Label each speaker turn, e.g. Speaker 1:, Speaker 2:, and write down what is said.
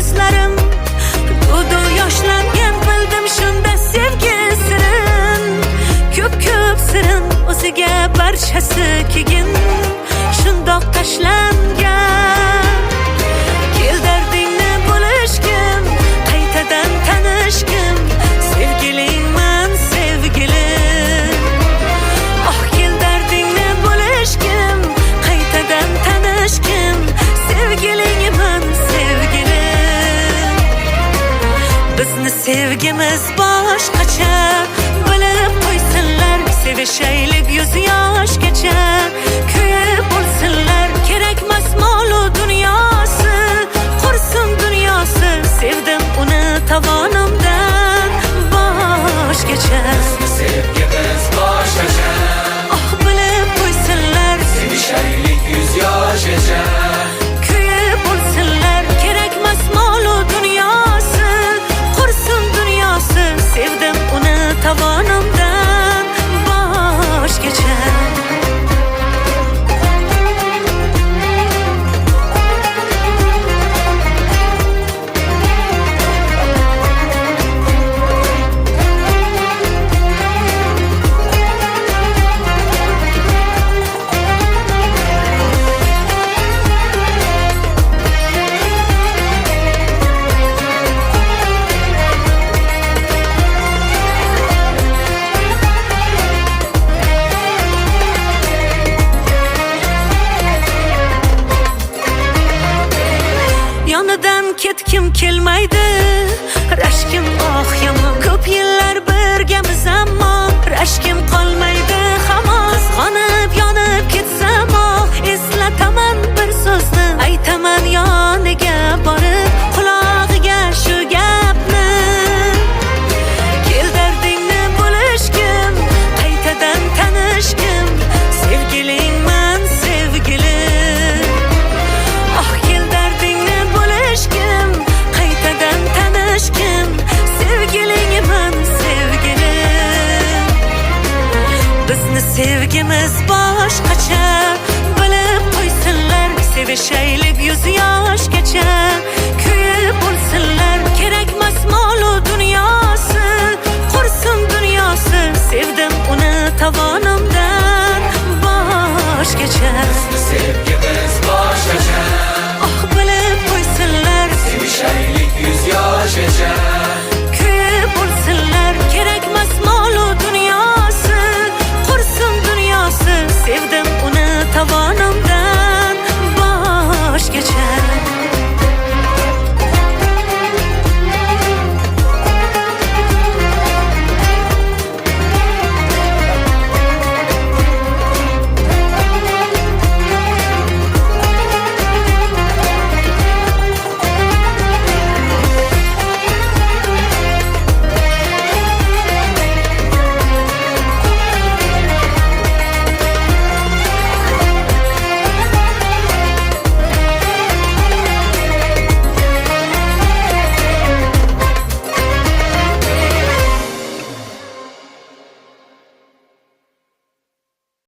Speaker 1: ko'zlarim to'du yoshlangan bildim shunda sevgi sirin ko'p sirin o'ziga barchasi kegin shundoq tashlangan kel dardingni bo'lishgim qaytadan tanishgim sevgilingman sevgilim oh kel dardingni bo'lishgim qaytadan tanishgim sevgilingman sevgilim bizni sevgimiz boshqacha bilib qo'ysinlar sevishaylik yuz yoshgacha kuyib bo'lsinlar kerakmas molu dunyosi qursin dunyosi sevdim uni tovonimdan boshgacha
Speaker 2: sevgimiz boshqacha
Speaker 1: oh bilib qo'ysinlar
Speaker 2: sevishaylik yuz yoshgacha
Speaker 1: kuyib bo'lsinlar kerakmas molu dunyosi qursin dunyosi sevdim uni tovonimdan boshgacha yonidan ketkim kelmaydi rashkim oh yomon ko'p yillar birgamiz ammo rashkim qolmaydi